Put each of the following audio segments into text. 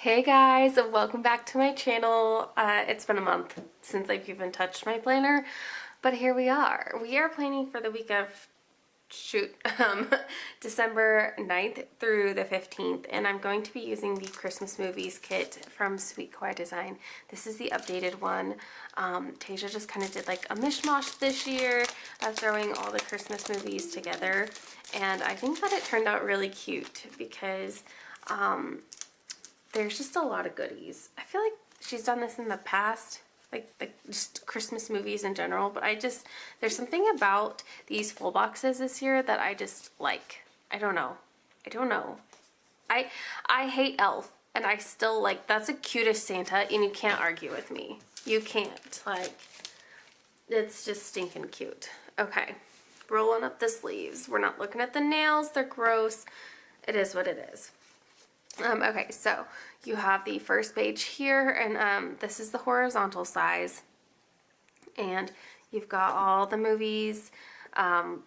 Hey guys, welcome back to my channel. It's been a month since I've even touched my planner, but here we are. We are planning for the week of, December 9th through the 15th, and I'm going to be using the Christmas Movies kit from Sweet Kawaii Design. This is the updated one. Tesia just kind of did like a mishmash this year of throwing all the Christmas movies together, and I think that it turned out really cute because there's just a lot of goodies. I feel like she's done this in the past, like just Christmas movies in general, but there's something about these full boxes this year that I just like. I don't know. I hate Elf, and I still like, that's the cutest Santa, and you can't argue with me. You can't. Like, it's just stinking cute. Okay, rolling up the sleeves. We're not looking at the nails. They're gross. It is what it is. Okay, so you have the first page here, and this is the horizontal size, and you've got all the movies. Oh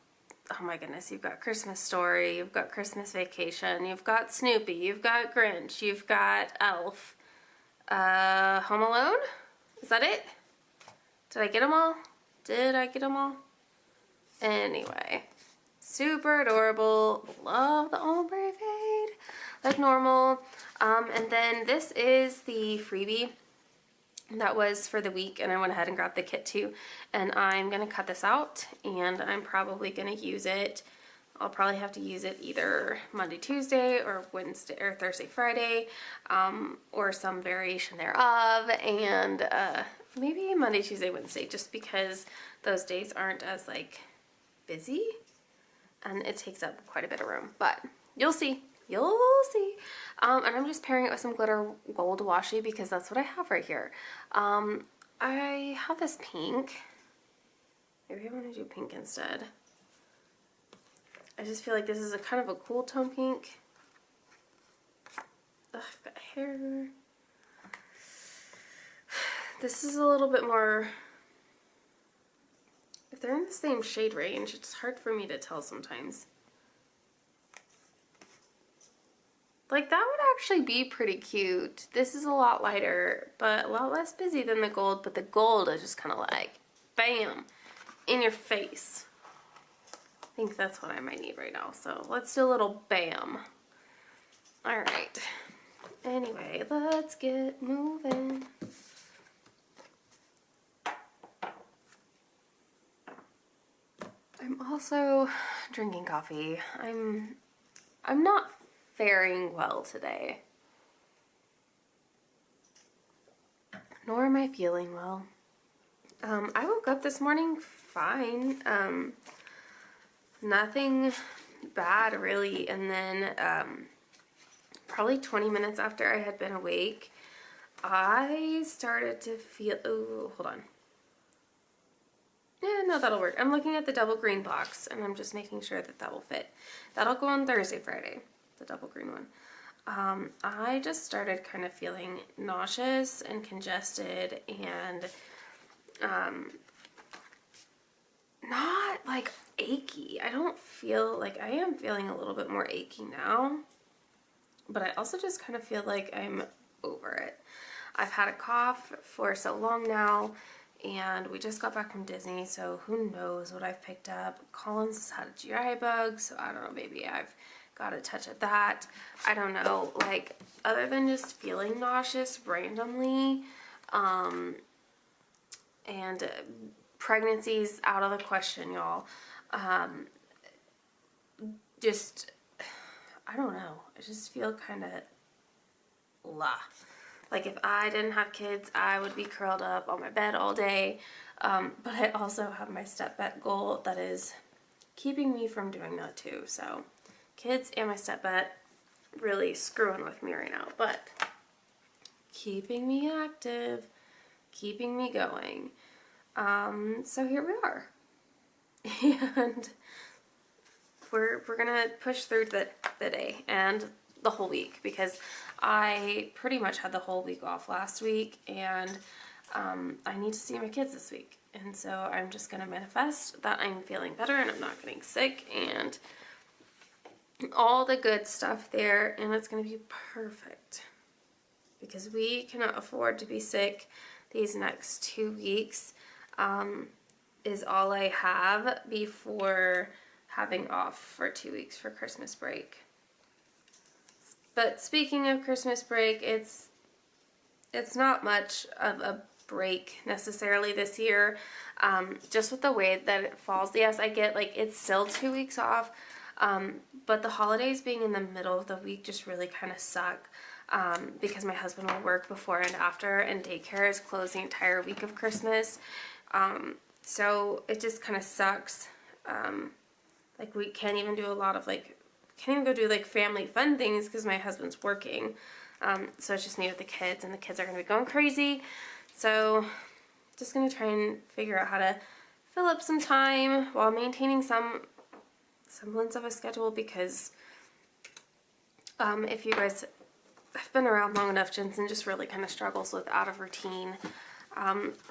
my goodness, you've got Christmas Story, you've got Christmas Vacation, you've got Snoopy, you've got Grinch, you've got Elf, Home Alone? Is that it? Did I get them all? Anyway, super adorable. Love the ombre fade like normal. And then this is the freebie that was for the week, and I went ahead and grabbed the kit too, and I'm gonna cut this out, and I'm probably gonna use it. I'll probably have to use it either Monday, Tuesday, or Wednesday, or Thursday, Friday, or some variation thereof, and maybe Monday, Tuesday, Wednesday, just because those days aren't as like busy, and it takes up quite a bit of room, but you'll see. And I'm just pairing it with some glitter gold washi because that's what I have right here. I have this pink. Maybe I want to do pink instead. I just feel like this is a kind of a cool tone pink. Ugh, I've got hair. This is a little bit more, if they're in the same shade range, it's hard for me to tell sometimes. Like, that would actually be pretty cute. This is a lot lighter, but a lot less busy than the gold, but the gold is just kind of like, bam, in your face. I think that's what I might need right now, so let's do a little bam. Alright. Anyway, let's get moving. I'm also drinking coffee. I'm not faring well today, nor am I feeling well. I woke up this morning fine, nothing bad really, and then probably 20 minutes after I had been awake, I started to feel, oh, hold on. Yeah, no, that'll work. I'm looking at the double green box, and I'm just making sure that that will fit. That'll go on Thursday, Friday. The double green one. I just started kind of feeling nauseous and congested, and not like achy. I don't feel like, I am feeling a little bit more achy now, but I also just kind of feel like I'm over it. I've had a cough for so long now, and we just got back from Disney, so who knows what I've picked up. Collins has had a GI bug, so I don't know, maybe I've got a touch of that. I don't know, like, other than just feeling nauseous randomly, and pregnancy's out of the question, y'all. Just, I don't know, I just feel kind of blah. Like, if I didn't have kids, I would be curled up on my bed all day, but I also have my step vet goal that is keeping me from doing that too, so kids and my step vet really screwing with me right now, but keeping me active, keeping me going. So here we are, and we're gonna push through the day and the whole week, because I pretty much had the whole week off last week, and I need to see my kids this week, and so I'm just gonna manifest that I'm feeling better and I'm not getting sick and all the good stuff there, and it's gonna be perfect. because we cannot afford to be sick these next 2 weeks. Is all I have before having off for 2 weeks for Christmas break. But speaking of Christmas break, it's not much of a break necessarily this year, just with the way that it falls. Yes, I get like it's still 2 weeks off, but the holidays being in the middle of the week just really kind of suck, because my husband will work before and after, and daycare is closed the entire week of Christmas. So it just kind of sucks. Like we can't even do a lot of can't even go do like family fun things because my husband's working. So it's just me with the kids, and the kids are going to be going crazy. So just going to try and figure out how to fill up some time while maintaining some semblance of a schedule, because if you guys have been around long enough, Jensen just really kind of struggles with out of routine.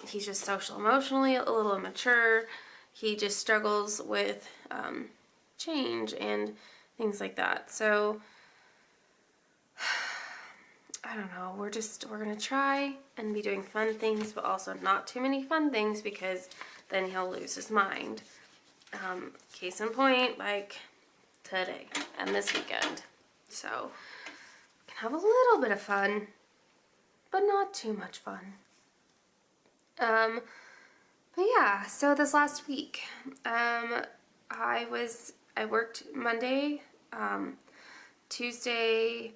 He's just social emotionally a little immature. He just struggles with change and things like that. So I don't know, we're gonna try and be doing fun things, but also not too many fun things, because then he'll lose his mind. Case in point, like today and this weekend. So we can have a little bit of fun, but not too much fun. But yeah, so this last week, I worked Monday, Tuesday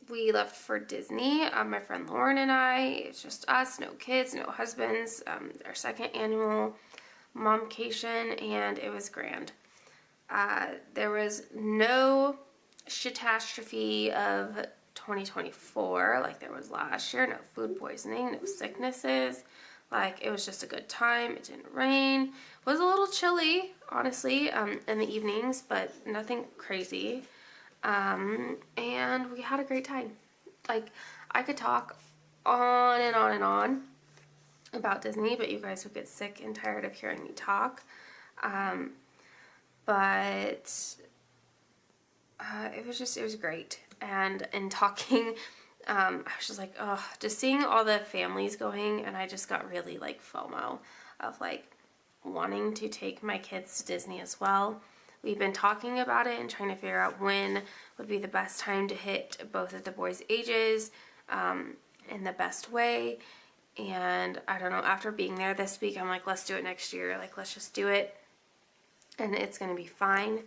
we left for Disney, my friend Lauren and I. It's just us, no kids, no husbands, our second annual momcation, and it was grand. There was no catastrophe of 2024 like there was last year. No food poisoning, no sicknesses. Like, it was just a good time. It didn't rain. It was a little chilly, honestly, in the evenings, but nothing crazy. And we had a great time. Like, I could talk on and on and on about Disney, but you guys would get sick and tired of hearing me talk. But it was great. And in talking, I was just like, oh, just seeing all the families going, and I just got really like FOMO of like wanting to take my kids to Disney as well. We've been talking about it and trying to figure out when would be the best time to hit both of the boys' ages in the best way. And I don't know, after being there this week, I'm like, let's do it next year. Like, let's just do it, and it's going to be fine.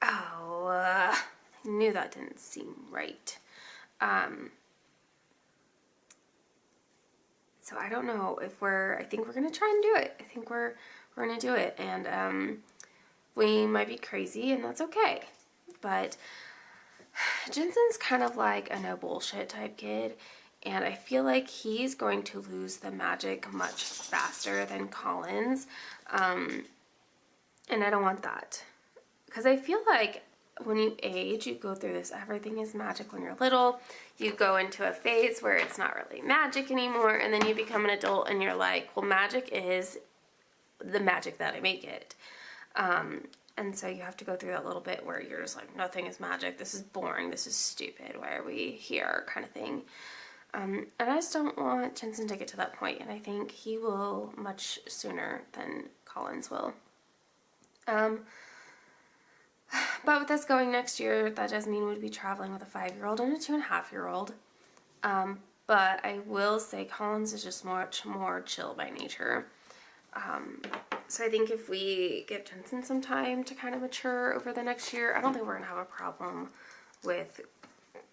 Oh, I knew that didn't seem right. So I don't know if I think we're going to try and do it. I think we're going to do it. And, we might be crazy, and that's okay. But Jensen's kind of like a no bullshit type kid, and I feel like he's going to lose the magic much faster than Collins. And I don't want that, because I feel like when you age, you go through this, everything is magic when you're little. You go into a phase where it's not really magic anymore, and then you become an adult and you're like, well, magic is the magic that I make it. And so you have to go through that little bit where you're just like, nothing is magic, this is boring, this is stupid, why are we here, kind of thing. And I just don't want Jensen to get to that point, and I think he will much sooner than Collins will. But with us going next year, that does mean we'd be traveling with a 5-year-old and a 2.5-year-old. But I will say Collins is just much more chill by nature. So I think if we give Jensen some time to kind of mature over the next year, I don't think we're going to have a problem with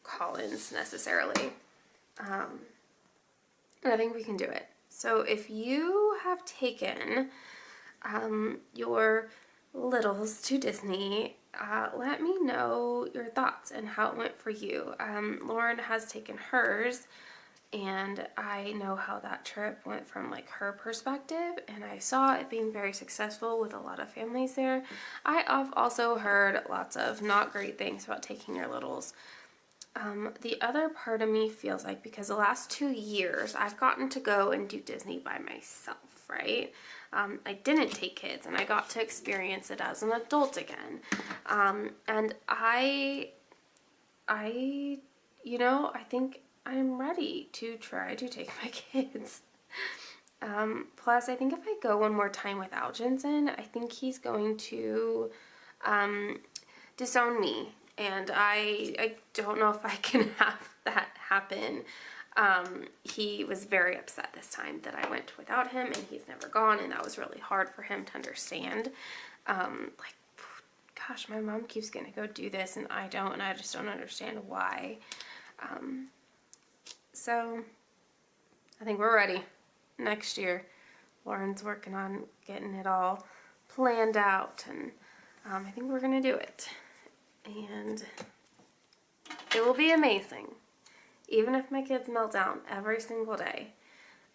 Collins necessarily. And I think we can do it. So if you have taken your littles to Disney, let me know your thoughts and how it went for you. Lauren has taken hers, and I know how that trip went from like her perspective, and I saw it being very successful with a lot of families there. I have also heard lots of not great things about taking your littles. The other part of me feels like, because the last 2 years I've gotten to go and do Disney by myself, right? I didn't take kids, and I got to experience it as an adult again. And I think I'm ready to try to take my kids. Plus, I think if I go one more time without Jensen, I think he's going to disown me, and I don't know if I can have that happen. He was very upset this time that I went without him, and he's never gone, and that was really hard for him to understand. Like, gosh, my mom keeps getting to go do this, and I don't, and I just don't understand why. So, I think we're ready. Next year, Lauren's working on getting it all planned out, and I think we're gonna do it, and it will be amazing. Even if my kids melt down every single day,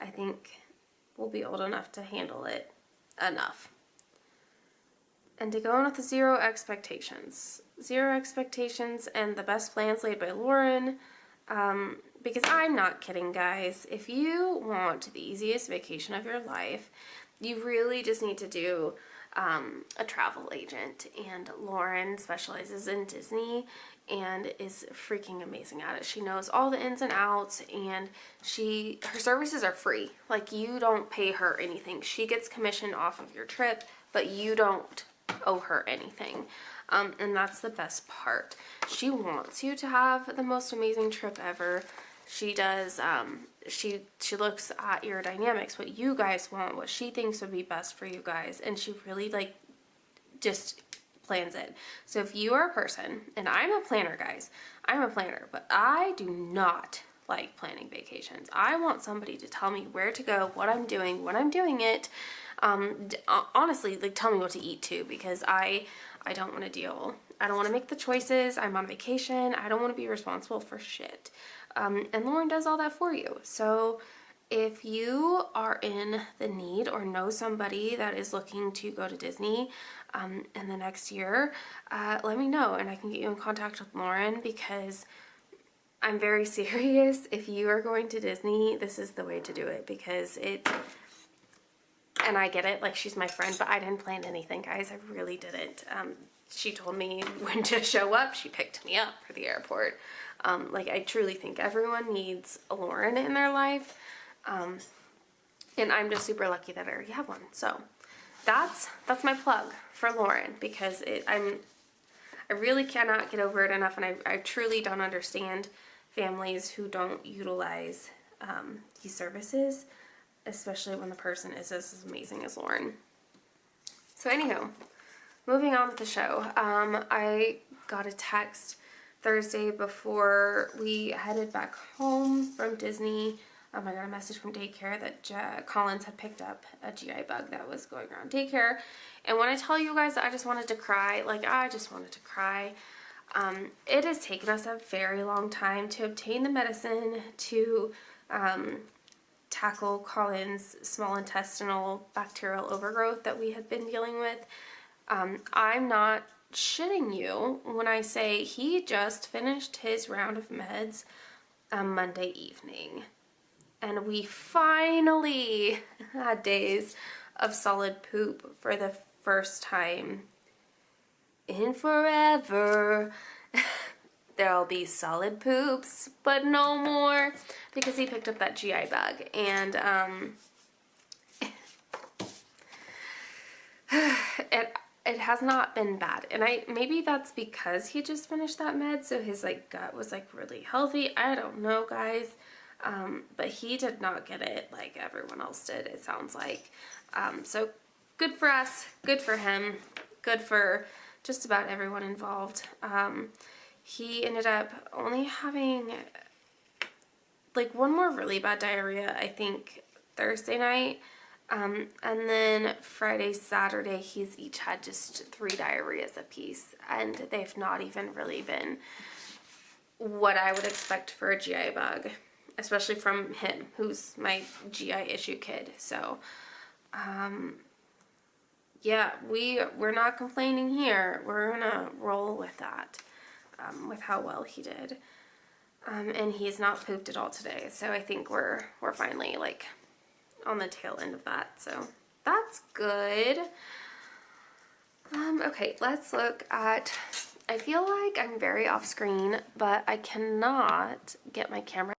I think we'll be old enough to handle it enough. And to go in with zero expectations. Zero expectations and the best plans laid by Lauren. Because I'm not kidding, guys. If you want the easiest vacation of your life, you really just need to do a travel agent. And Lauren specializes in Disney and is freaking amazing at it. She knows all the ins and outs, and her services are free. Like, you don't pay her anything. She gets commission off of your trip, but you don't owe her anything. And that's the best part. She wants you to have the most amazing trip ever. She does, she looks at your dynamics, what you guys want, what she thinks would be best for you guys, and she really, like, just plans it. So if you are a person, and I'm a planner, guys, I'm a planner, but I do not like planning vacations. I want somebody to tell me where to go, what I'm doing, when I'm doing it. Honestly, like, tell me what to eat too, because I don't want to deal. I don't want to make the choices. I'm on vacation. I don't want to be responsible for shit. And Lauren does all that for you. So if you are in the need or know somebody that is looking to go to Disney in the next year, let me know, and I can get you in contact with Lauren, because I'm very serious. If you are going to Disney, this is the way to do it, because and I get it, like, she's my friend, but I didn't plan anything, guys. I really didn't. She told me when to show up. She picked me up for the airport. Like, I truly think everyone needs a Lauren in their life. And I'm just super lucky that I already have one. So that's my plug for Lauren, because I really cannot get over it enough, and I truly don't understand families who don't utilize these services, especially when the person is as amazing as Lauren. So anywho, moving on with the show. I got a text Thursday before we headed back home from Disney. I got a message from daycare that Collins had picked up a GI bug that was going around daycare. And when I tell you guys that I just wanted to cry, like, I just wanted to cry. It has taken us a very long time to obtain the medicine to tackle Collins' small intestinal bacterial overgrowth that we had been dealing with. I'm not shitting you when I say he just finished his round of meds Monday evening. And we finally had days of solid poop for the first time in forever. There'll be solid poops, but no more, because he picked up that GI bug. And it has not been bad, and maybe that's because he just finished that med, so his, like, gut was, like, really healthy. I don't know, guys. But he did not get it like everyone else did, it sounds like. So good for us, good for him, good for just about everyone involved. He ended up only having, like, one more really bad diarrhea, I think, Thursday night. And then Friday, Saturday, he's each had just 3 diarrheas apiece, and they've not even really been what I would expect for a GI bug, especially from him, who's my GI issue kid. So, yeah, we're not complaining here. We're gonna roll with that, with how well he did. And he's not pooped at all today, so I think we're finally, like, on the tail end of that, so that's good. Okay, let's look at, I feel like I'm very off screen, but I cannot get my camera.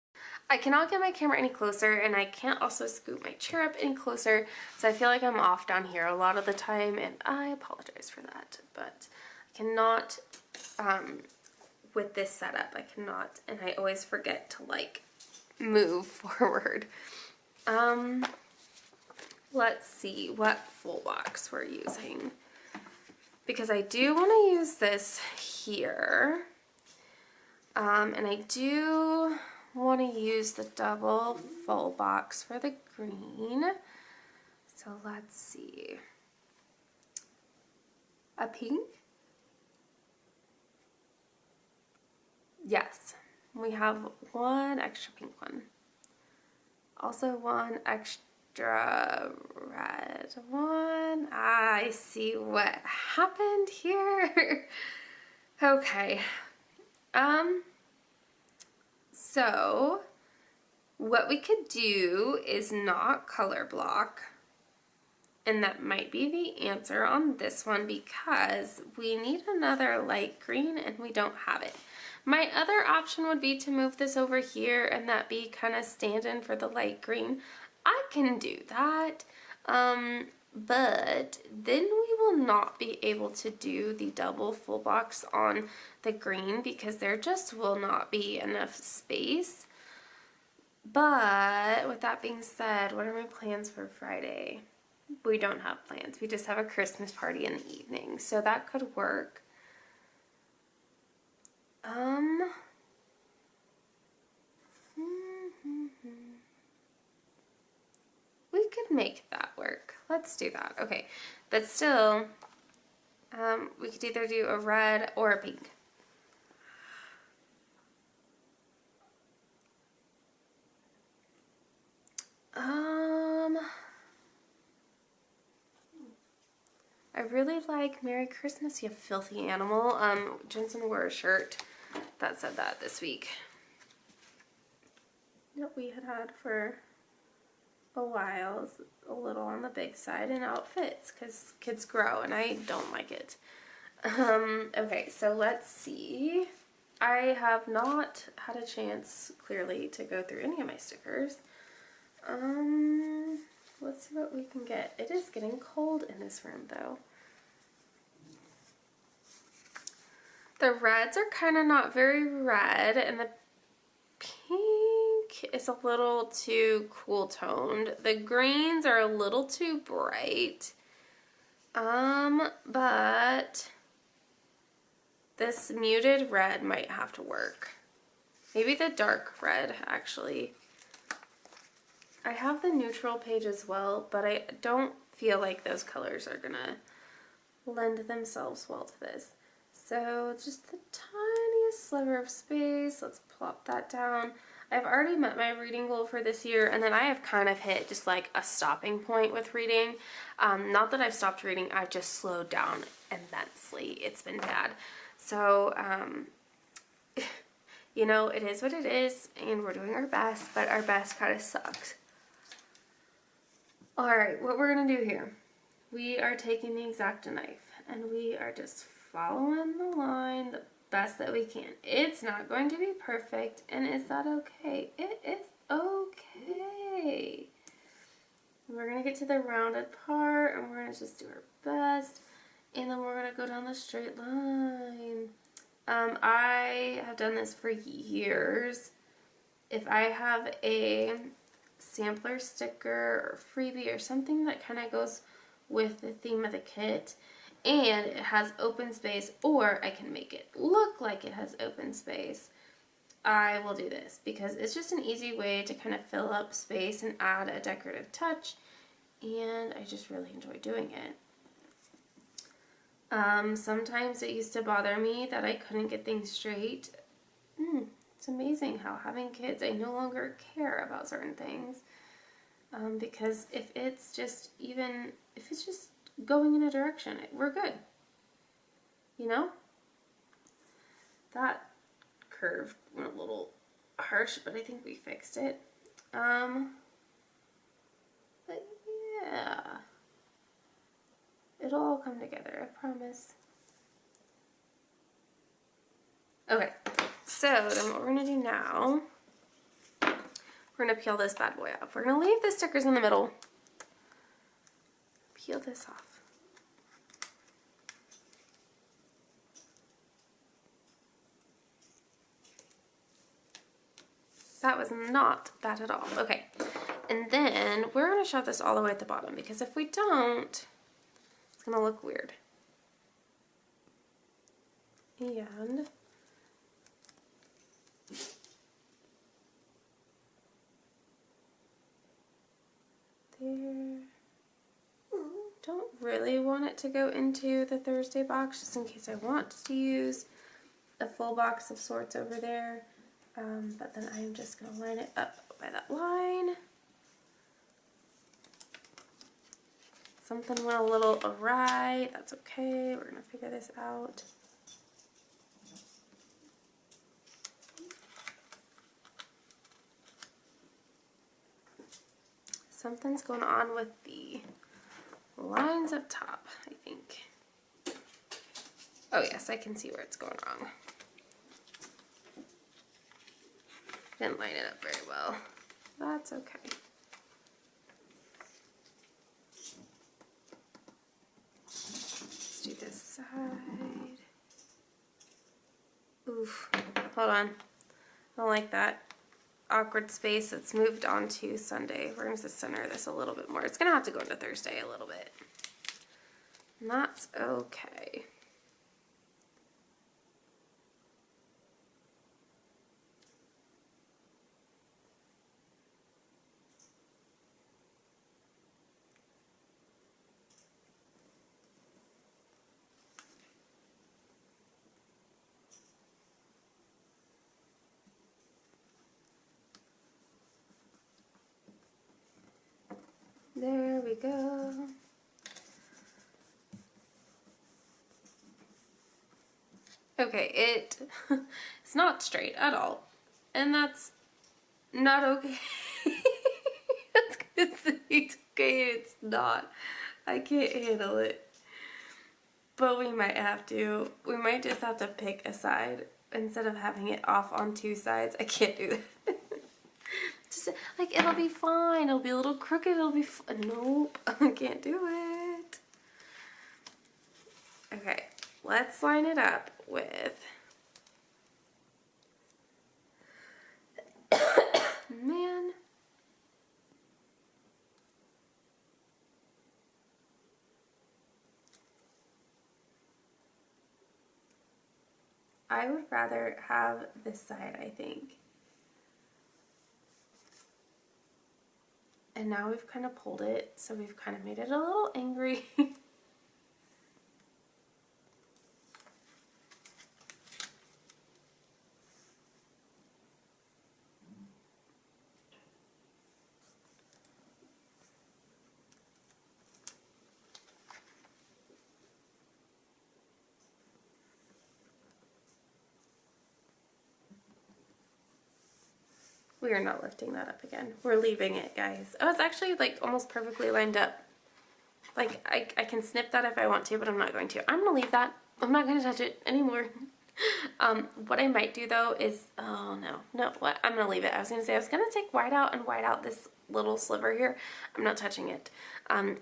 I cannot get my camera any closer, and I can't also scoot my chair up any closer, so I feel like I'm off down here a lot of the time, and I apologize for that, but I cannot, with this setup, I cannot, and I always forget to, like, move forward. Let's see what full box we're using, because I do want to use this here, and I do want to use the double full box for the green. So let's see. A pink? Yes, we have one extra pink one. Also one extra red one. I see what happened here. Okay. So what we could do is not color block, and that might be the answer on this one because we need another light green and we don't have it. My other option would be to move this over here and that be kind of stand-in for the light green. I can do that, but then we will not be able to do the double full box on the green because there just will not be enough space. But with that being said, what are my plans for Friday? We don't have plans. We just have a Christmas party in the evening, so that could work. We could make that work. Let's do that. Okay, but still, we could either do a red or a pink. I really like Merry Christmas, you filthy animal. Jensen wore a shirt that said that this week. That we had for a while. It's a little on the big side, and now it fits because kids grow and I don't like it. Okay, so let's see. I have not had a chance clearly to go through any of my stickers. Let's see what we can get. It is getting cold in this room though. The reds are kind of not very red, and the pink is a little too cool toned. The greens are a little too bright. But this muted red might have to work. Maybe the dark red, actually. I have the neutral page as well, but I don't feel like those colors are gonna lend themselves well to this. So just the tiniest sliver of space, let's plop that down. I've already met my reading goal for this year, and then I have kind of hit just like a stopping point with reading. Not that I've stopped reading, I've just slowed down immensely. It's been bad. So, you know, it is what it is, and we're doing our best, but our best kind of sucks. Alright, what we're going to do here, we are taking the X-Acto knife, and we are just following the line the best that we can. It's not going to be perfect, and is that okay? It is okay. We're going to get to the rounded part, and we're going to just do our best, and then we're going to go down the straight line. I have done this for years. If I have a sampler sticker or freebie or something that kind of goes with the theme of the kit, and it has open space, or I can make it look like it has open space, I will do this because it's just an easy way to kind of fill up space and add a decorative touch, and I just really enjoy doing it. Sometimes it used to bother me that I couldn't get things straight. It's amazing how having kids, I no longer care about certain things, because if it's just going in a direction, we're good. You know? That curve went a little harsh, but I think we fixed it. But yeah. It'll all come together, I promise. Okay, so then what we're gonna do now we're gonna peel this bad boy off. We're gonna leave the stickers in the middle. Peel this off. That was not bad at all. Okay, and then we're gonna shove this all the way at the bottom because if we don't, it's gonna look weird. And there. Don't really want it to go into the Thursday box just in case I want to use a full box of sorts over there. But then I'm just going to line it up by that line. Something went a little awry. That's okay. We're going to figure this out. Something's going on with the lines up top, I think. Oh yes, I can see where it's going wrong. Didn't line it up very well. That's okay. Let's do this side. Oof. Hold on. I don't like that awkward space that's moved on to Sunday. We're going to center this a little bit more. It's going to have to go into Thursday a little bit. And that's okay. There we go. Okay, it's not straight at all. And that's not okay. That's gonna say it's okay, it's not. I can't handle it. But we might have to. We might just have to pick a side instead of having it off on two sides. I can't do that. Just like it'll be fine. It'll be a little crooked. It'll be nope. I can't do it. Okay, let's line it up with man. I would rather have this side, I think. And now we've kind of pulled it, so we've kind of made it a little angry. We are not lifting that up again. We're leaving it, guys. Oh, it's actually like almost perfectly lined up. Like I can snip that if I want to, but I'm not going to. I'm gonna leave that. I'm not gonna touch it anymore. What I might do though is, oh no, what? I'm gonna leave it. I was gonna take white out and white out this little sliver here. I'm not touching it.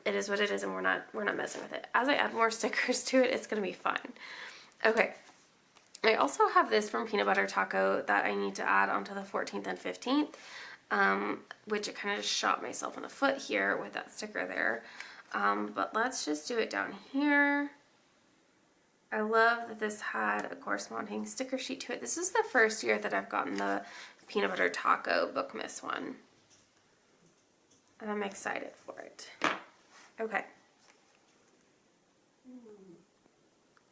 It is what it is, and we're not messing with it. As I add more stickers to it, it's gonna be fun. Okay. I also have this from Peanut Butter Taco that I need to add onto the 14th and 15th, which I kind of just shot myself in the foot here with that sticker there. But let's just do it down here. I love that this had a corresponding sticker sheet to it. This is the first year that I've gotten the Peanut Butter Taco Bookmas one. And I'm excited for it. Okay.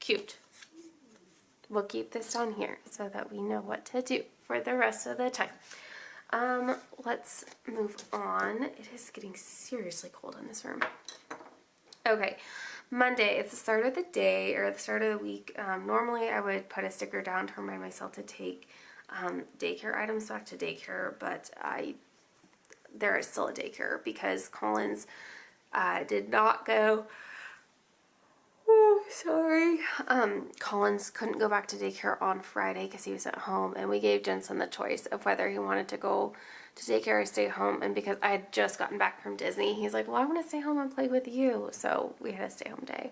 Cute. We'll keep this down here so that we know what to do for the rest of the time. Let's move on. It is getting seriously cold in this room. Okay, Monday, it's the start of the day or the start of the week. Normally I would put a sticker down to remind myself to take daycare items back to daycare, but there is still a daycare because Collins did not go. Oh, sorry. Collins couldn't go back to daycare on Friday because he was at home, and we gave Jensen the choice of whether he wanted to go to take care, I stayed home, and because I had just gotten back from Disney, he's like, well, I want to stay home and play with you, so we had a stay home day.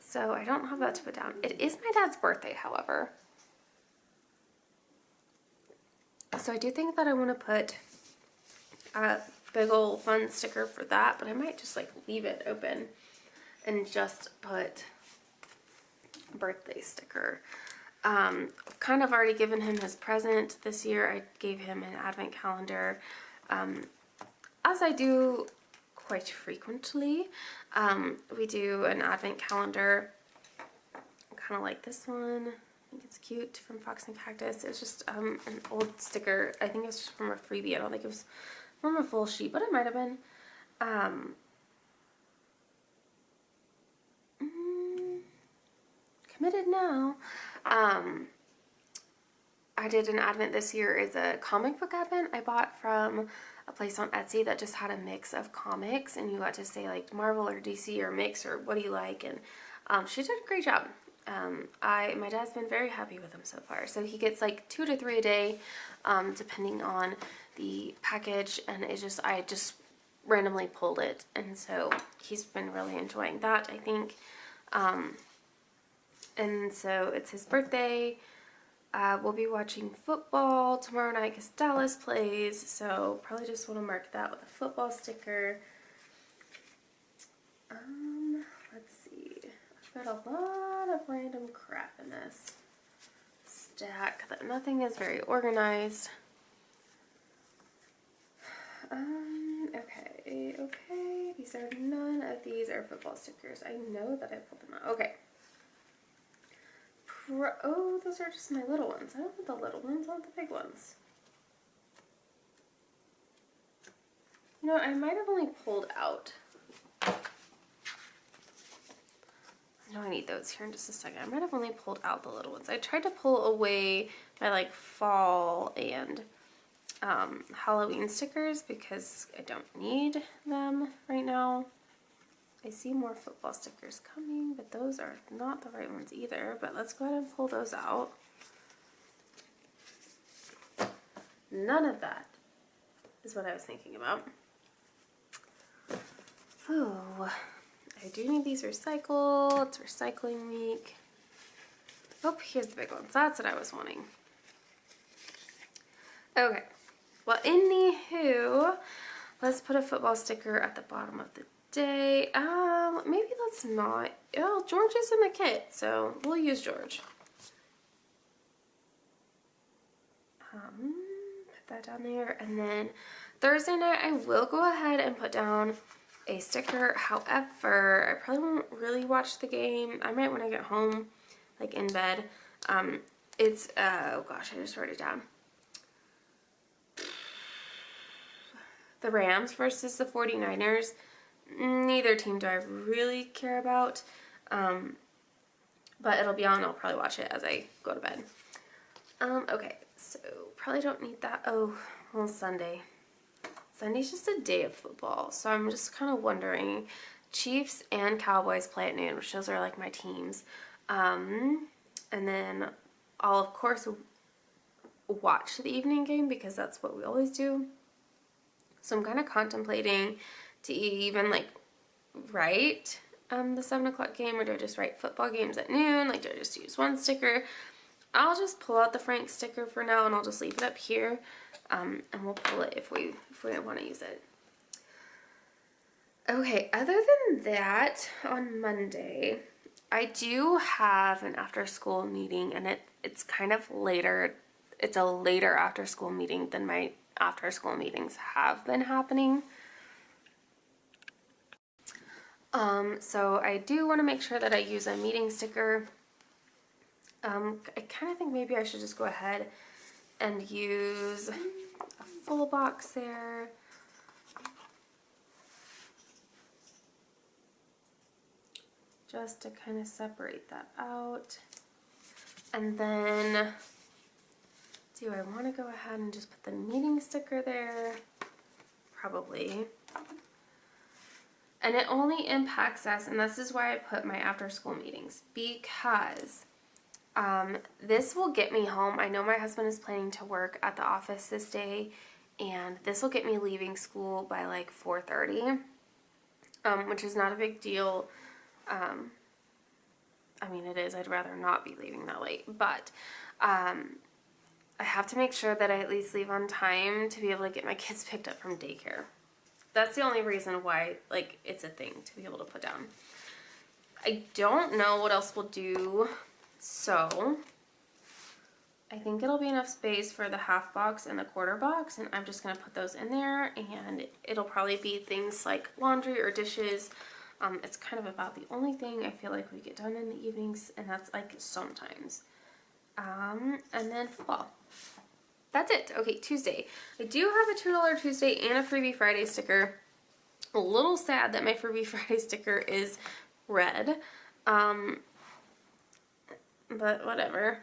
So I don't have that to put down. It is my dad's birthday, however. So I do think that I want to put a big old fun sticker for that, but I might just like leave it open and just put a birthday sticker. Kind of already given him his present this year. I gave him an advent calendar, as I do quite frequently. We do an advent calendar, kind of like this one. I think it's cute, from Fox and Cactus. It's just an old sticker. I think it's just from a freebie. I don't think it was from a full sheet, but it might have been. Committed now. I did an advent this year. Is a comic book advent I bought from a place on Etsy that just had a mix of comics, and you got to say like Marvel or DC or mix or what do you like, and she did a great job. My dad's been very happy with them so far. So he gets like 2 to 3 a day, depending on the package, and I just randomly pulled it, and so he's been really enjoying that, I think. And so it's his birthday. We'll be watching football tomorrow night because Dallas plays, so probably just want to mark that with a football sticker. Let's see. I've got a lot of random crap in this stack that nothing is very organized. Okay. None of these are football stickers. I know that I pulled them out. Okay. Oh, those are just my little ones. I don't want the little ones, I want the big ones. You know, I might have only pulled out. I know I need those here in just a second. I might have only pulled out the little ones. I tried to pull away my like fall and Halloween stickers because I don't need them right now. I see more football stickers coming, but those are not the right ones either. But let's go ahead and pull those out. None of that is what I was thinking about. Oh, I do need these recycled. It's recycling week. Oh, here's the big ones. That's what I was wanting. Okay. Well, anywho, let's put a football sticker at the bottom of the day. Maybe let's not. Oh, George is in the kit, so we'll use George. Put that down there, and then Thursday night I will go ahead and put down a sticker. However, I probably won't really watch the game. I might when I get home, like in bed. It's oh gosh, I just wrote it down. The Rams versus the 49ers. Neither team do I really care about, but it'll be on. I'll probably watch it as I go to bed. Okay, so probably don't need that. Oh, well, Sunday. Sunday's just a day of football, so I'm just kind of wondering. Chiefs and Cowboys play at noon, which those are like my teams. And then I'll, of course, watch the evening game because that's what we always do. So I'm kind of contemplating to even like write the 7 o'clock game, or do I just write football games at noon? Like, do I just use one sticker? I'll just pull out the Frank sticker for now, and I'll just leave it up here, and we'll pull it if we want to use it. Okay, other than that, on Monday, I do have an after-school meeting, and it's kind of later. It's a later after-school meeting than my after-school meetings have been happening. So I do want to make sure that I use a meeting sticker. I kind of think maybe I should just go ahead and use a full box there. Just to kind of separate that out. And then, do I want to go ahead and just put the meeting sticker there? Probably. And it only impacts us, and this is why I put my after school meetings, because this will get me home. I know my husband is planning to work at the office this day, and this will get me leaving school by like 4:30, which is not a big deal. I mean, it is. I'd rather not be leaving that late, but I have to make sure that I at least leave on time to be able to get my kids picked up from daycare. That's the only reason why, like, it's a thing to be able to put down. I don't know what else we'll do, so I think it'll be enough space for the half box and the quarter box, and I'm just going to put those in there, and it'll probably be things like laundry or dishes. It's kind of about the only thing I feel like we get done in the evenings, and that's like sometimes. And then football. That's it. Okay, Tuesday. I do have a $2 Tuesday and a Freebie Friday sticker. A little sad that my Freebie Friday sticker is red. But whatever.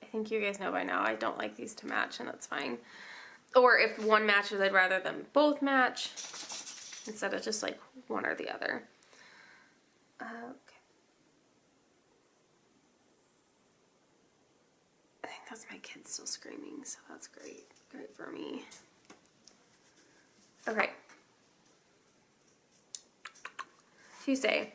I think you guys know by now I don't like these to match, and that's fine. Or if one matches, I'd rather them both match instead of just like one or the other. Okay. I think that's my kid still screaming, so that's great. Great for me. Okay. Tuesday.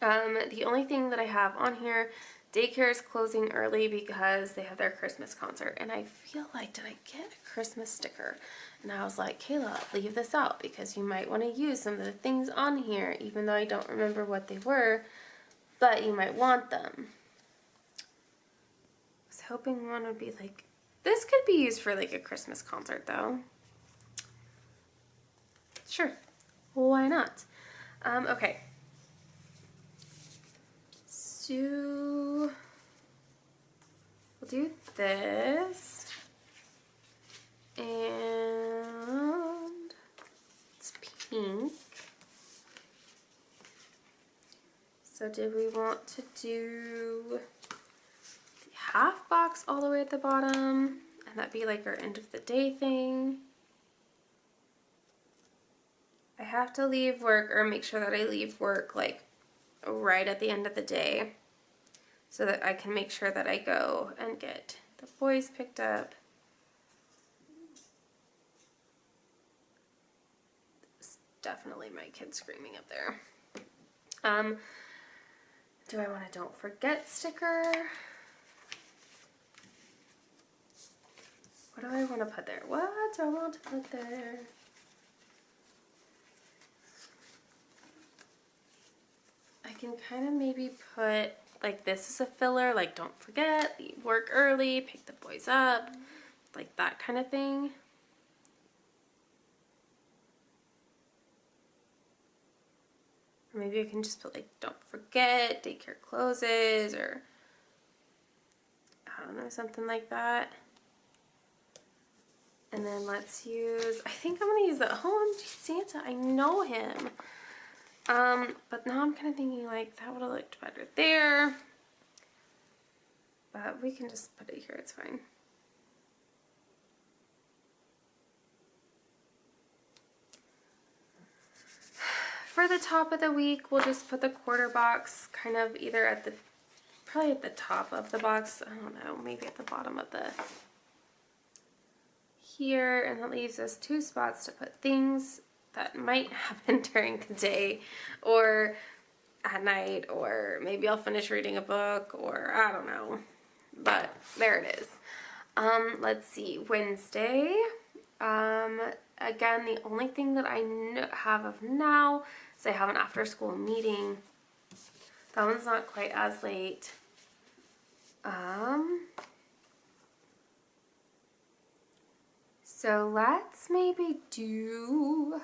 The only thing that I have on here, daycare is closing early because they have their Christmas concert, and I feel like, did I get a Christmas sticker? And I was like, Kayla, leave this out because you might want to use some of the things on here, even though I don't remember what they were, but you might want them. I was hoping one would be like, this could be used for like a Christmas concert though. Sure, why not? Okay. So we'll do this, and it's pink. So did we want to do the half box all the way at the bottom, and that'd be like our end of the day thing? I have to leave work, or make sure that I leave work like right at the end of the day so that I can make sure that I go and get the boys picked up. It's definitely my kid screaming up there. Do I want a don't forget sticker? What do I want to put there? What do I want to put there? I can kind of maybe put, like, this is a filler, like, don't forget, leave work early, pick the boys up, like that kind of thing. Or maybe I can just put, like, don't forget, daycare closes, or, I don't know, something like that. And then let's use, I think I'm going to use the OMG Santa, I know him. But now I'm kind of thinking like that would have looked better there, but we can just put it here, it's fine. For the top of the week, we'll just put the quarter box kind of either at the, probably at the top of the box, I don't know, maybe at the bottom of the, here, and that leaves us 2 spots to put things that might happen during the day or at night, or maybe I'll finish reading a book, or I don't know, but there it is. Let's see, Wednesday, again, the only thing that I have of now is I have an after school meeting. That one's not quite as late. So let's maybe do,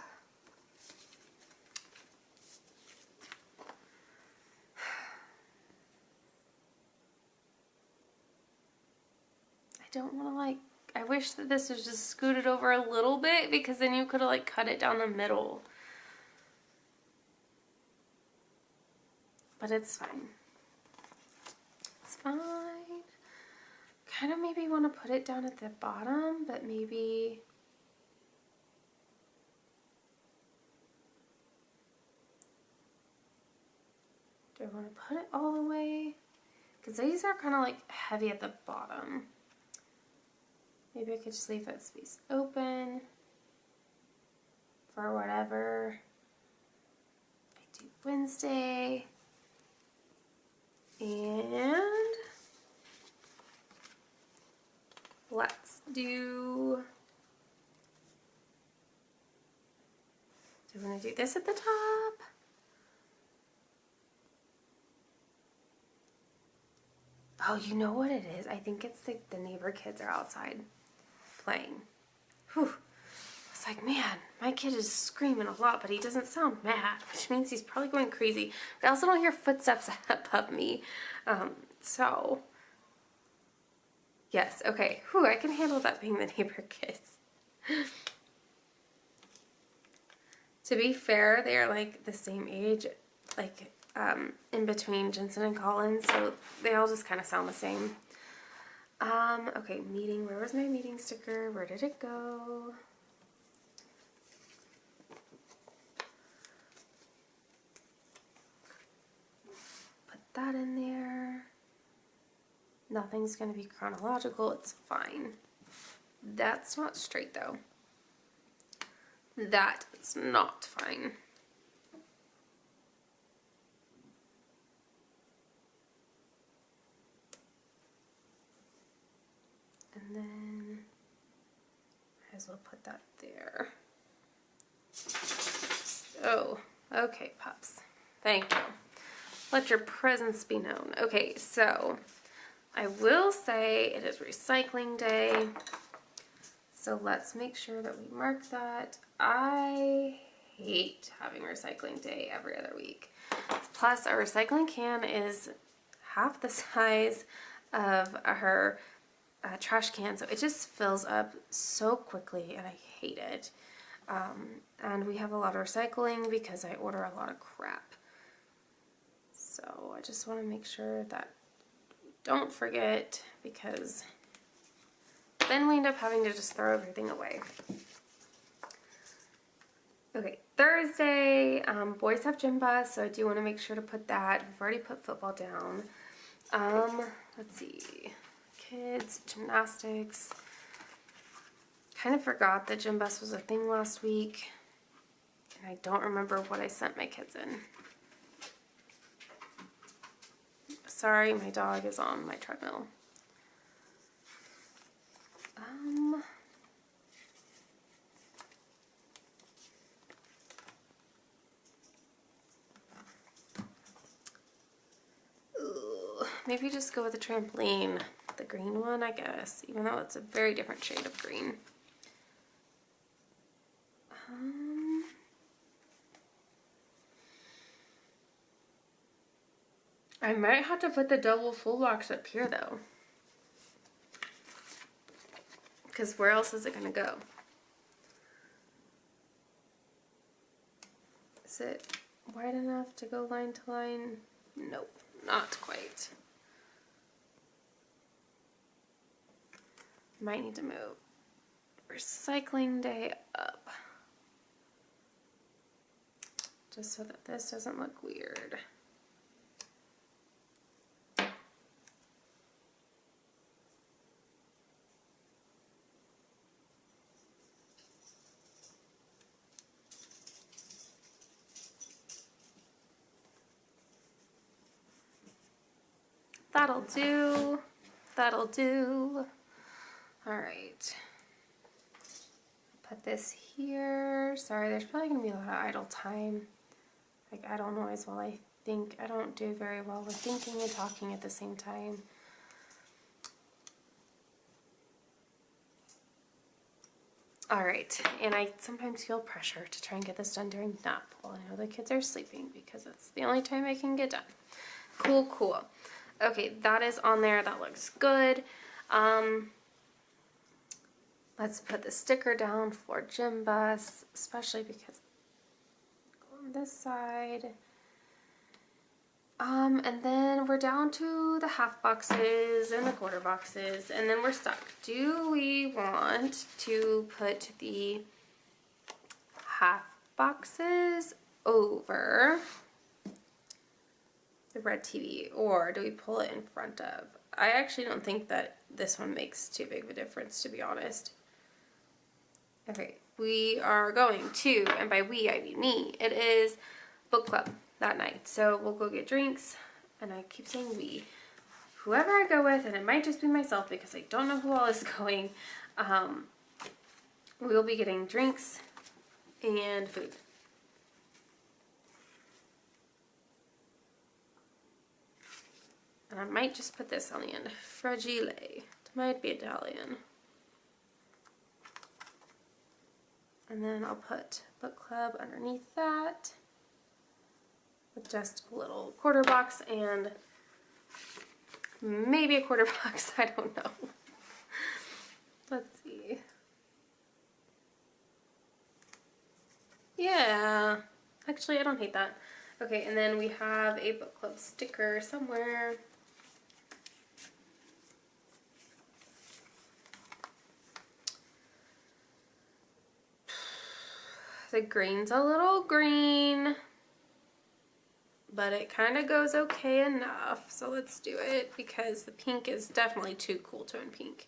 I don't want to like, I wish that this was just scooted over a little bit, because then you could have like cut it down the middle. But it's fine. It's fine. Kind of maybe want to put it down at the bottom, but maybe, do I want to put it all the way? Because these are kind of like heavy at the bottom. Maybe I could just leave that space open for whatever I do Wednesday. And let's do we want to do this at the top? Oh, you know what it is? I think it's the neighbor kids are outside playing. Whew. I was like, man, my kid is screaming a lot, but he doesn't sound mad, which means he's probably going crazy. But I also don't hear footsteps above me. So, yes, okay. Whew, I can handle that being the neighbor kids. To be fair, they are like the same age, like in between Jensen and Collins, so they all just kind of sound the same. Okay, meeting. Where was my meeting sticker? Where did it go? Put that in there. Nothing's going to be chronological. It's fine. That's not straight though. That is not fine. And then might as well put that there. Oh, okay, pups. Thank you. Let your presence be known. Okay, so I will say it is recycling day. So let's make sure that we mark that. I hate having recycling day every other week. Plus, our recycling can is half the size of her trash can, so it just fills up so quickly, and I hate it. And we have a lot of recycling because I order a lot of crap. So I just want to make sure that we don't forget, because then we end up having to just throw everything away. Okay, Thursday, boys have gym bus, so I do want to make sure to put that. We've already put football down. Let's see, kids, gymnastics. Kind of forgot that gym bus was a thing last week, and I don't remember what I sent my kids in. Sorry, my dog is on my treadmill. Maybe just go with the trampoline, the green one, I guess, even though it's a very different shade of green. I might have to put the double full box up here though, because where else is it going to go? Is it wide enough to go line to line? Nope, not quite. Might need to move recycling day up, just so that this doesn't look weird. That'll do. That'll do. All right. Put this here. Sorry, there's probably going to be a lot of idle time. Like, I don't noise while I think. I don't do very well with thinking and talking at the same time. All right, and I sometimes feel pressure to try and get this done during nap while I know the kids are sleeping, because it's the only time I can get done. Cool, cool. Okay, that is on there. That looks good. Let's put the sticker down for gym bus, especially because on this side. And then we're down to the half boxes and the quarter boxes, and then we're stuck. Do we want to put the half boxes over the red TV, or do we pull it in front of I actually don't think that this one makes too big of a difference, to be honest. Okay, we are going to, and by we I mean me, it is book club that night. So we'll go get drinks, and I keep saying we. Whoever I go with, and it might just be myself because I don't know who all is going, we will be getting drinks and food. And I might just put this on the end. Fragile. It might be Italian. And then I'll put book club underneath that with just a little quarter box and maybe a quarter box. I don't know. Let's see. Yeah. Actually, I don't hate that. Okay, and then we have a book club sticker somewhere. The green's a little green, but it kind of goes okay enough. So let's do it because the pink is definitely too cool tone pink.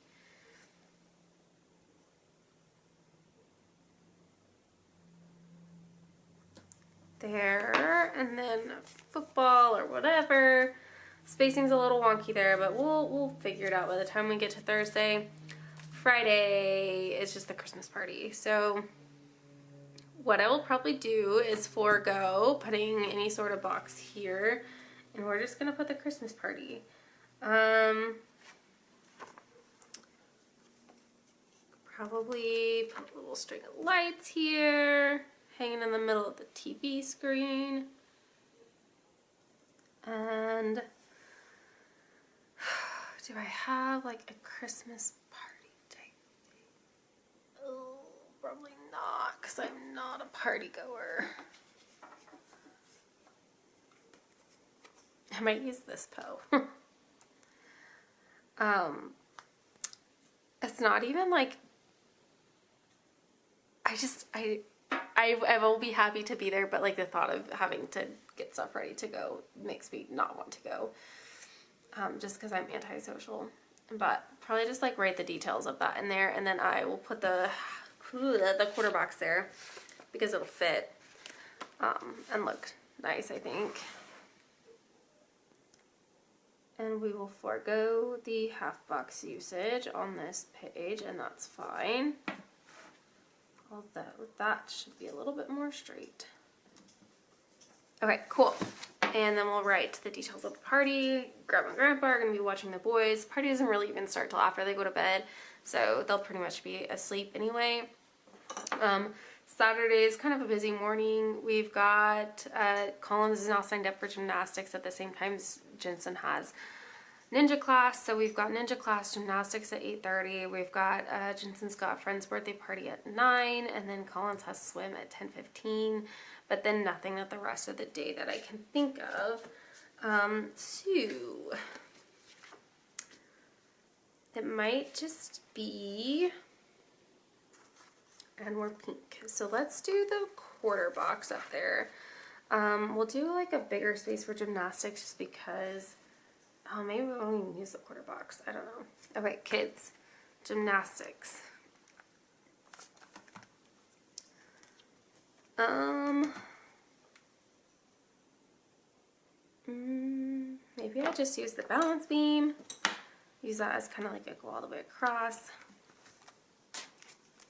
There, and then football or whatever. Spacing's a little wonky there, but we'll figure it out by the time we get to Thursday. Friday is just the Christmas party. So what I will probably do is forego putting any sort of box here, and we're just gonna put the Christmas party. Probably put a little string of lights here, hanging in the middle of the TV screen. And do I have like a Christmas party type thing? Oh, probably not, because I'm not a party goer. I might use this po. It's not even like, I will be happy to be there, but like the thought of having to get stuff ready to go makes me not want to go. Just because I'm antisocial. But probably just like write the details of that in there, and then I will put the quarter box there because it'll fit and look nice, I think. And we will forego the half box usage on this page, and that's fine. All that should be a little bit more straight. Okay, cool. And then we'll write the details of the party. Grandma and Grandpa are going to be watching the boys. Party doesn't really even start till after they go to bed, so they'll pretty much be asleep anyway. Saturday is kind of a busy morning. We've got Collins is now signed up for gymnastics at the same time as Jensen has ninja class. So we've got ninja class, gymnastics at 8:30. We've got Jensen's got a friend's birthday party at 9, and then Collins has swim at 10:15. But then nothing at the rest of the day that I can think of. So it might just be, and we're pink. So let's do the quarter box up there. We'll do like a bigger space for gymnastics just because, oh, maybe we won't even use the quarter box. I don't know. Okay, kids, gymnastics. Maybe I just use the balance beam. Use that as kind of like a go all the way across.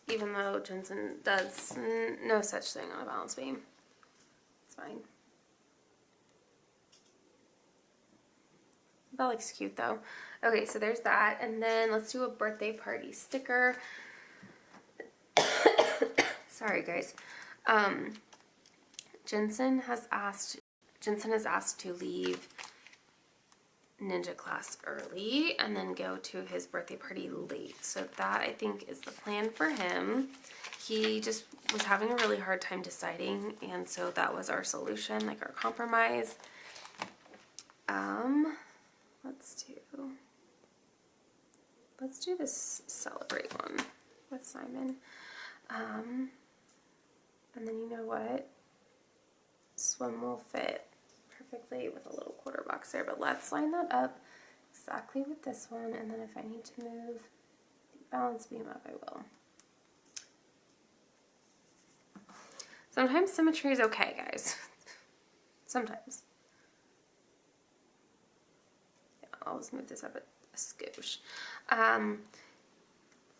Even though Jensen does no such thing on a balance beam. It's fine. That looks cute though. Okay, so there's that. And then let's do a birthday party sticker. Sorry guys. Jensen has asked to leave ninja class early and then go to his birthday party late. So that I think is the plan for him. He just was having a really hard time deciding, and so that was our solution, like our compromise. Let's do this celebrate one with Simon. And then you know what? Swim will fit perfectly with a little quarter box there, but let's line that up exactly with this one, and then if I need to move the balance beam up, I will. Sometimes symmetry is okay, guys. Sometimes. Yeah, I'll just move this up a skosh.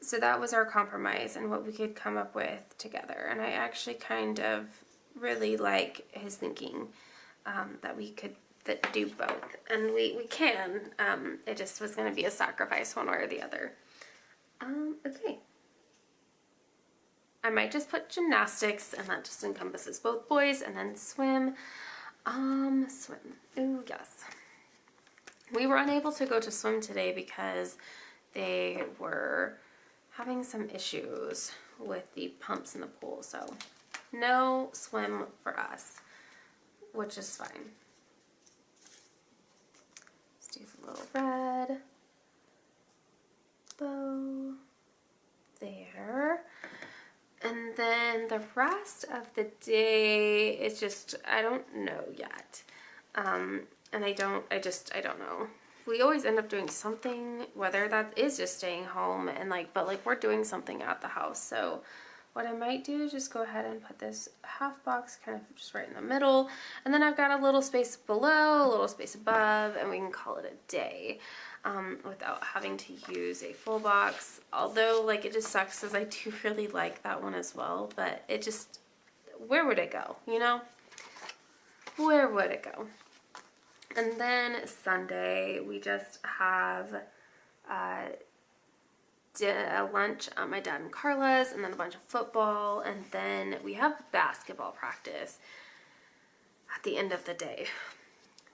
So that was our compromise and what we could come up with together. And I actually kind of really like his thinking that we could do both. And we can. It just was going to be a sacrifice one way or the other. Okay. I might just put gymnastics, and that just encompasses both boys, and then swim. Swim. Ooh, yes. We were unable to go to swim today because they were having some issues with the pumps in the pool, so no swim for us, which is fine. Let's do a little red bow there. And then the rest of the day, it's just, I don't know yet. And I don't know. We always end up doing something, whether that is just staying home and but we're doing something at the house. So what I might do is just go ahead and put this half box kind of just right in the middle. And then I've got a little space below, a little space above, and we can call it a day without having to use a full box. Although it just sucks because I do really like that one as well. But it just, where would it go, you know? Where would it go? And then Sunday, we just have a lunch at my dad and Carla's, and then a bunch of football, and then we have basketball practice at the end of the day,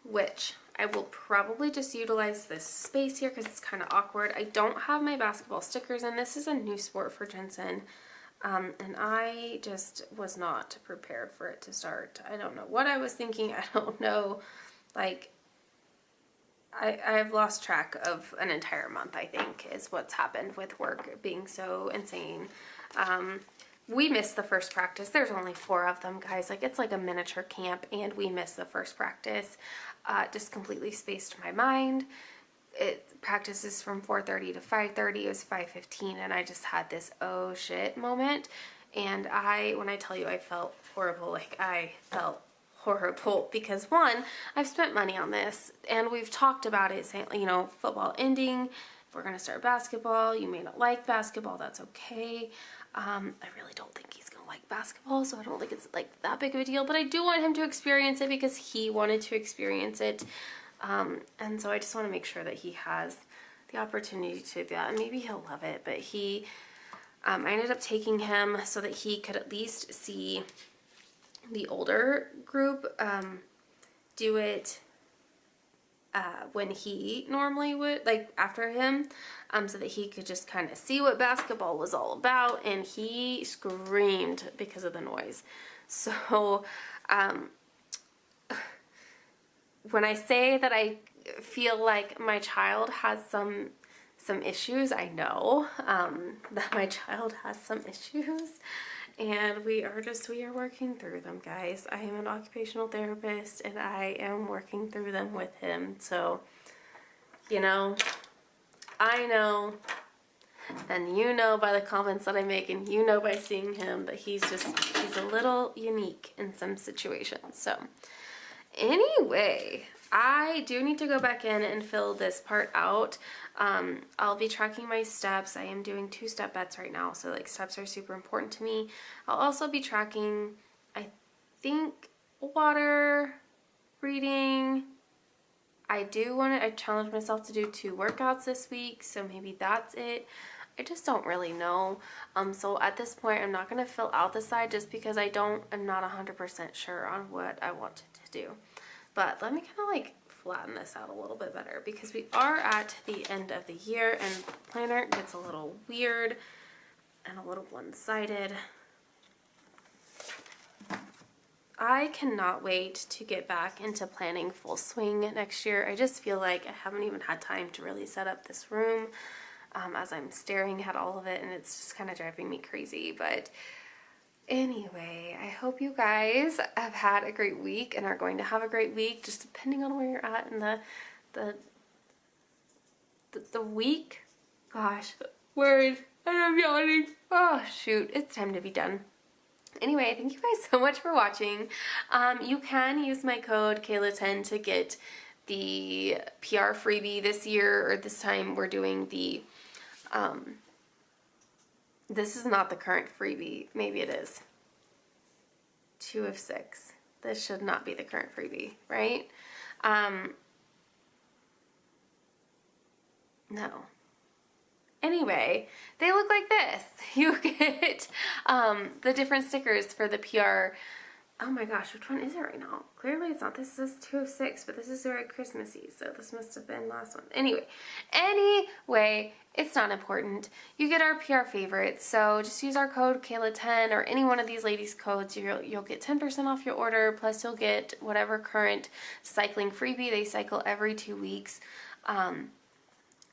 which I will probably just utilize this space here because it's kind of awkward. I don't have my basketball stickers, and this is a new sport for Jensen, and I just was not prepared for it to start. I don't know what I was thinking. I don't know. I've lost track of an entire month, I think, is what's happened with work being so insane. We missed the first practice. There's only 4 of them, guys. It's like a miniature camp, and we missed the first practice. Just completely spaced my mind. It practices from 4:30 to 5:30. It was 5:15, and I just had this oh shit moment. And when I tell you I felt horrible, I felt horrible because one, I've spent money on this and we've talked about it saying, football ending, we're going to start basketball. You may not like basketball. That's okay. I really don't think he's going to like basketball, so I don't think it's that big of a deal, but I do want him to experience it because he wanted to experience it. And so I just want to make sure that he has the opportunity to do that, and maybe he'll love it, but I ended up taking him so that he could at least see the older group do it when he normally would, after him, so that he could just kind of see what basketball was all about, and he screamed because of the noise. So when I say that I feel like my child has some issues, I know that my child has some issues. And we are working through them, guys. I am an occupational therapist, and I am working through them with him. So, I know, and by the comments that I make, and by seeing him, that he's a little unique in some situations. So, anyway, I do need to go back in and fill this part out. I'll be tracking my steps. I am doing 2-step bets right now, so steps are super important to me. I'll also be tracking, I think, water, reading. I challenged myself to do 2 workouts this week, so maybe that's it. I just don't really know. So at this point, I'm not going to fill out the side just because I'm not 100% sure on what I want to do. But let me kind of flatten this out a little bit better because we are at the end of the year and the planner gets a little weird and a little one-sided. I cannot wait to get back into planning full swing next year. I just feel like I haven't even had time to really set up this room as I'm staring at all of it, and it's just kind of driving me crazy. But anyway, I hope you guys have had a great week and are going to have a great week, just depending on where you're at in the the week. Gosh, words, and I'm yawning. Oh shoot, it's time to be done. Anyway, thank you guys so much for watching. You can use my code Kayla10 to get the PR freebie this year, or this time we're doing the, this is not the current freebie. Maybe it is. 2 of 6. This should not be the current freebie, right? No. Anyway, they look like this. You get the different stickers for the PR. Oh my gosh, which one is it right now? Clearly it's not. This is 2 of 6, but this is very Christmassy, so this must have been last one. Anyway, it's not important. You get our PR favorites, so just use our code Kayla10 or any one of these ladies' codes. You'll get 10% off your order, plus you'll get whatever current cycling freebie. They cycle every 2 weeks.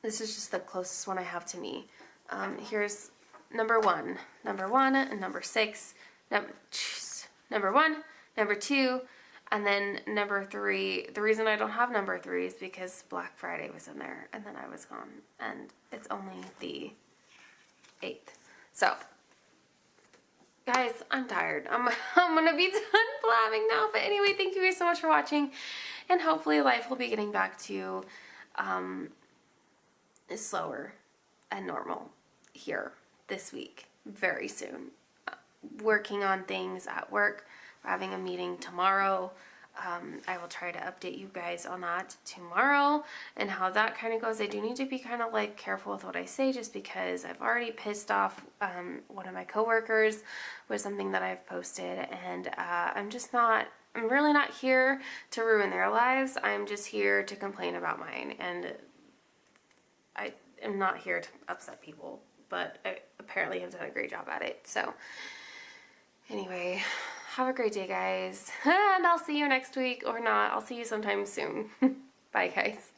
This is just the closest one I have to me. Here's number 1, and number 6, number 1, number 2, and then number 3. The reason I don't have number 3 is because Black Friday was in there, and then I was gone, and it's only the 8th. So, guys, I'm tired. I'm gonna be done blabbing now, but anyway, thank you guys so much for watching, and hopefully life will be getting back to, is slower and normal here this week very soon. Working on things at work. We're having a meeting tomorrow. I will try to update you guys on that tomorrow and how that kind of goes. I do need to be kind of like careful with what I say, just because I've already pissed off one of my coworkers with something that I've posted, and I'm really not here to ruin their lives. I'm just here to complain about mine, and I am not here to upset people, but I apparently have done a great job at it. So anyway, have a great day, guys, and I'll see you next week, or not. I'll see you sometime soon. Bye, guys.